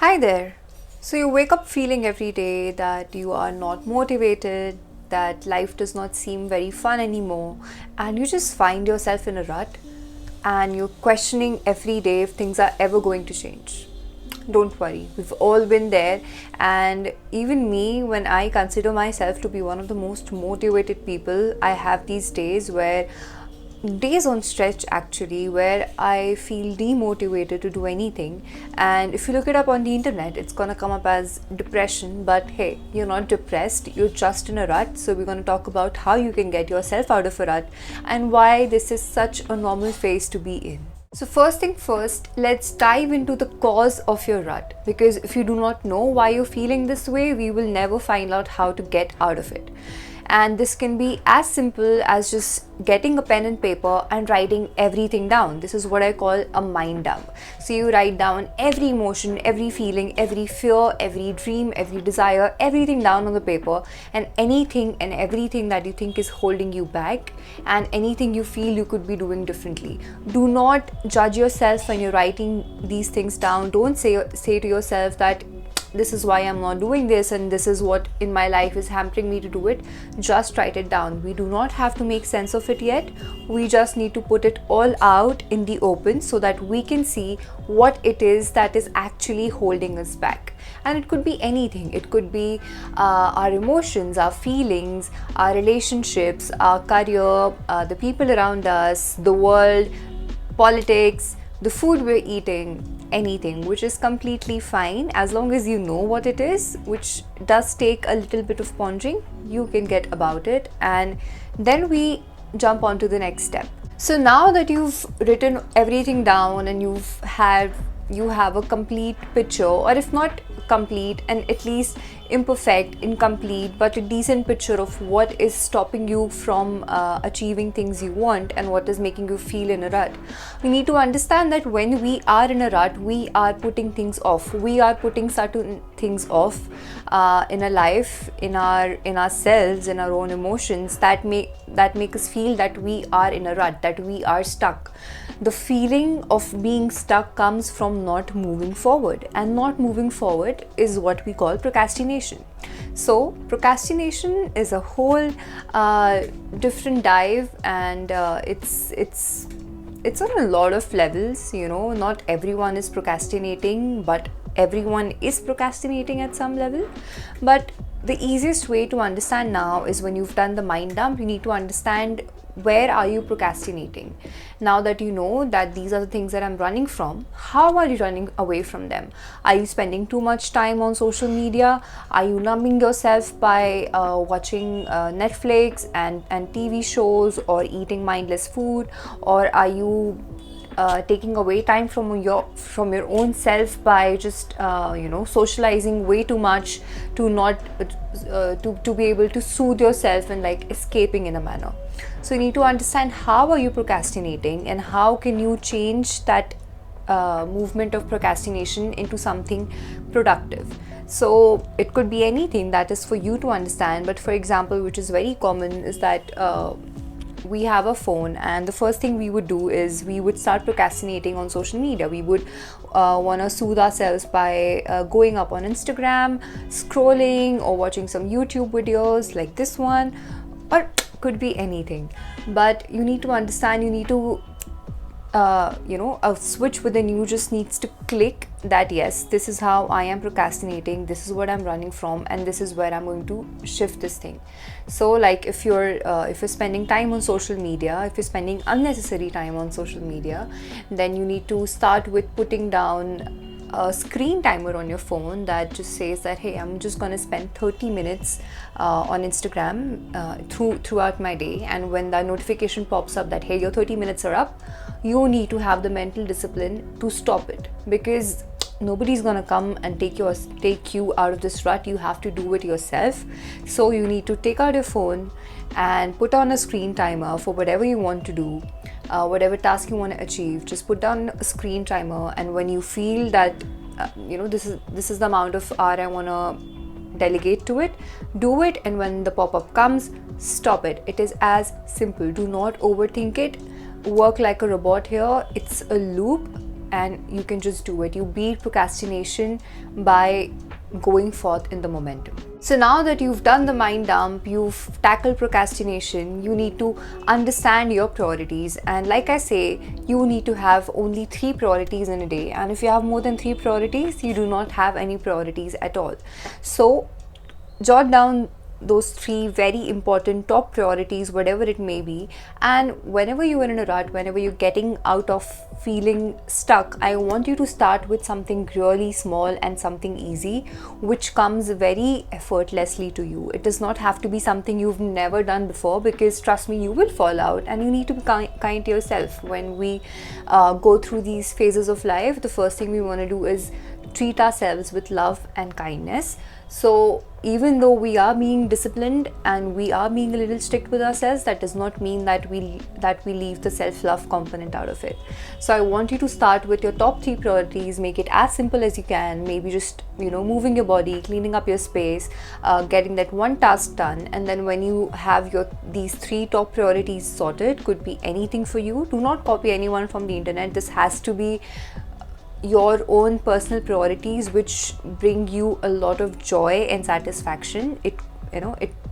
Hi there. So you wake up feeling every day that you are not motivated, that life does not seem very fun anymore, and you just find yourself in a rut and you're questioning every day if things are ever going to change. Don't worry, we've all been there, and even me, when I consider myself to be one of the most motivated people, I have these days on stretch actually where I feel demotivated to do anything. And if you look it up on the internet, it's gonna come up as depression. But hey, you're not depressed, you're just in a rut. So we're gonna talk about how you can get yourself out of a rut and why this is such a normal phase to be in. So first thing first, let's dive into the cause of your rut, because if you do not know why you're feeling this way, we will never find out how to get out of it. And this can be as simple as just getting a pen and paper and writing everything down. This is what I call a mind dump. So you write down every emotion, every feeling, every fear, every dream, every desire, everything down on the paper, and anything and everything that you think is holding you back and anything you feel you could be doing differently. Do not judge yourself when you're writing these things down. Don't say to yourself that this is why I'm not doing this and this is what in my life is hampering me to do it. Just write it down. We do not have to make sense of it yet. We just need to put it all out in the open so that we can see what it is that is actually holding us back. And it could be anything. It could be our emotions, our feelings, our relationships, our career, the people around us, the world, politics, the food we're eating, anything, which is completely fine as long as you know what it is, which does take a little bit of pondering. You can get about it, and then we jump on to the next step. So now that you've written everything down and you have a complete picture, or if not complete and at least imperfect, incomplete, but a decent picture of what is stopping you from achieving things you want and what is making you feel in a rut. We need to understand that when we are in a rut, we are putting things off. We are putting certain things off in our life, in ourselves, in our own emotions that make us feel that we are in a rut, that we are stuck. The feeling of being stuck comes from not moving forward, and not moving forward is what we call procrastination. So procrastination is a whole different dive, and it's on a lot of levels. Not everyone is procrastinating, but everyone is procrastinating at some level. But the easiest way to understand now is when you've done the mind dump, you need to understand where are you procrastinating. Now that you know that these are the things that I'm running from, how are you running away from them? Are you spending too much time on social media? Are you numbing yourself by watching Netflix and TV shows, or eating mindless food? Or are you taking away time from your own self by just socializing way too much to not to be able to soothe yourself and like escaping in a manner? So you need to understand how are you procrastinating and how can you change that movement of procrastination into something productive. So it could be anything that is for you to understand, but for example, which is very common, is that we have a phone, and the first thing we would do is we would start procrastinating on social media. We would want to soothe ourselves by going up on Instagram, scrolling, or watching some YouTube videos like this one, or could be anything. But you need to understand, you need to a switch within you just needs to click that yes, this is how I am procrastinating, this is what I'm running from, and this is where I'm going to shift this thing. So like if you're spending time on social media, if you're spending unnecessary time on social media, then you need to start with putting down a screen timer on your phone that just says that hey, I'm just going to spend 30 minutes on Instagram throughout my day, and when the notification pops up that hey, your 30 minutes are up, you need to have the mental discipline to stop it, because nobody's gonna come and take you out of this rut. You have to do it yourself. So you need to take out your phone and put on a screen timer for whatever you want to do, whatever task you want to achieve. Just put down a screen timer, and when you feel that this is the amount of hour I want to delegate to it, do it. And when the pop-up comes, stop it. It is as simple. Do not overthink it. Work like a robot here. It's a loop. and you can just do it. You beat procrastination by going forth in the momentum. So now that you've done the mind dump, you've tackled procrastination, you need to understand your priorities. And like I say, you need to have only 3 priorities in a day. And if you have more than 3 priorities, you do not have any priorities at all. So jot down those 3 very important top priorities, whatever it may be. And whenever you are in a rut, whenever you're getting out of feeling stuck, I want you to start with something really small and something easy, which comes very effortlessly to you. It does not have to be something you've never done before, because trust me, you will fall out, and you need to be kind to yourself. When we go through these phases of life, the first thing we want to do is treat ourselves with love and kindness. So even though we are being disciplined and we are being a little strict with ourselves, that does not mean that we leave the self-love component out of it. So I want you to start with your top 3 priorities. Make it as simple as you can. Maybe just moving your body, cleaning up your space, getting that one task done. And then when you have these 3 top priorities sorted, could be anything for you. Do not copy anyone from the internet. This has to be your own personal priorities, which bring you a lot of joy and satisfaction. It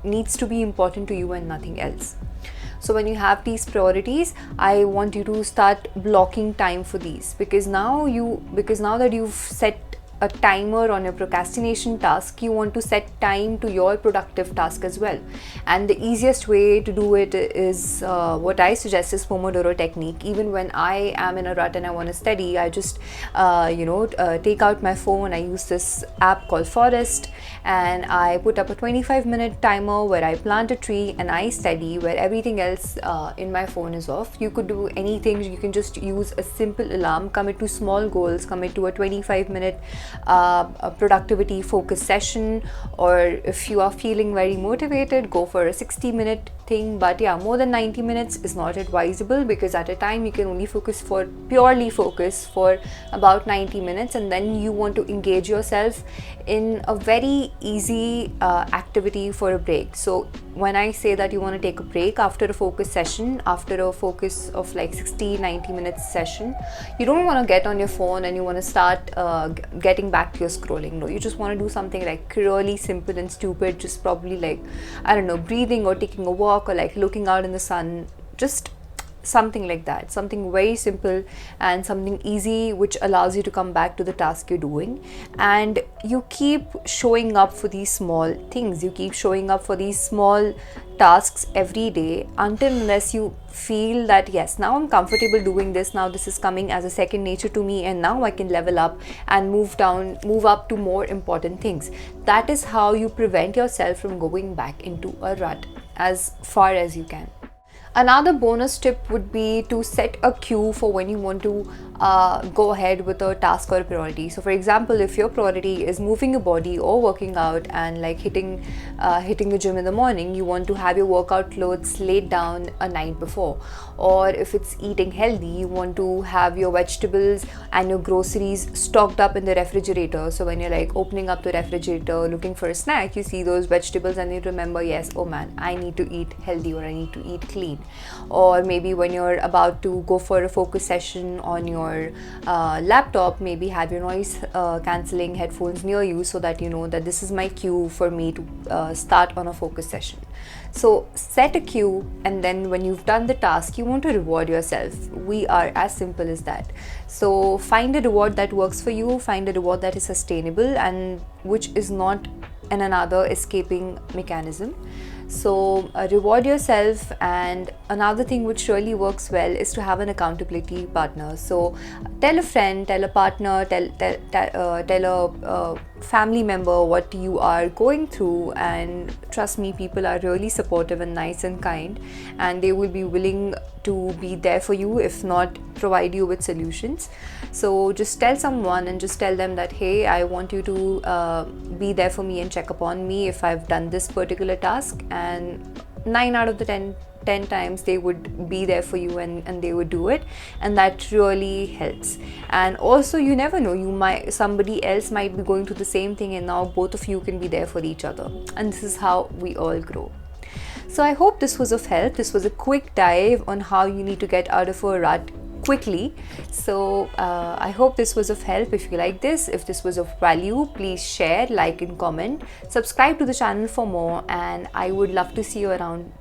needs to be important to you and nothing else. So when you have these priorities, I want you to start blocking time for these, because now that you've set a timer on your procrastination task, you want to set time to your productive task as well. And the easiest way to do it is what I suggest is Pomodoro technique. Even when I am in a rut and I want to study, I just take out my phone. I use this app called Forest, and I put up a 25-minute timer where I plant a tree and I study, where everything else in my phone is off. You could do anything. You can just use a simple alarm, commit to small goals, commit to a 25-minute a productivity focus session, or if you are feeling very motivated, go for a 60-minute thing. But yeah, more than 90 minutes is not advisable, because at a time you can only purely focus for about 90 minutes, and then you want to engage yourself in a very easy activity for a break. So when I say that you want to take a break after a focus session, after a focus of like 60-90 minutes session, you don't want to get on your phone and you want to start getting back to your scrolling. No, you just want to do something like really simple and stupid, just probably like, I don't know, breathing or taking a walk or like looking out in the sun, just something like that, something very simple and something easy, which allows you to come back to the task you're doing. And you keep showing up for these small things, you keep showing up for these small tasks every day, until unless you feel that yes, now I'm comfortable doing this, now this is coming as a second nature to me, and now I can level up and move up to more important things. That is how you prevent yourself from going back into a rut as far as you can. Another bonus tip would be to set a cue for when you want to go ahead with a task or a priority. So for example, if your priority is moving your body or working out and like hitting the gym in the morning, you want to have your workout clothes laid down a night before. Or if it's eating healthy, you want to have your vegetables and your groceries stocked up in the refrigerator. So when you're like opening up the refrigerator looking for a snack, you see those vegetables and you remember, yes, oh man, I need to eat healthy, or I need to eat clean. Or maybe when you're about to go for a focus session on your laptop, maybe have your noise cancelling headphones near you, so that you know that this is my cue for me to start on a focus session. So set a cue, and then when you've done the task, you want to reward yourself. We are as simple as that. So find a reward that works for you, find a reward that is sustainable and which is not another escaping mechanism. So reward yourself. And another thing which really works well is to have an accountability partner. So tell a friend, tell a partner, tell a family member what you are going through, and trust me, people are really supportive and nice and kind, and they will be willing to be there for you, if not provide you with solutions. So just tell someone and just tell them that, hey, I want you to be there for me and check upon me if I've done this particular task. And 9 out of the 10 times they would be there for you, and they would do it, and that really helps. And also, you never know, somebody else might be going through the same thing, and now both of you can be there for each other, and this is how we all grow. So I hope this was of help. This was a quick dive on how you need to get out of a rut quickly. So I hope this was of help. If you like this, if this was of value, please share, like and comment, subscribe to the channel for more, and I would love to see you around.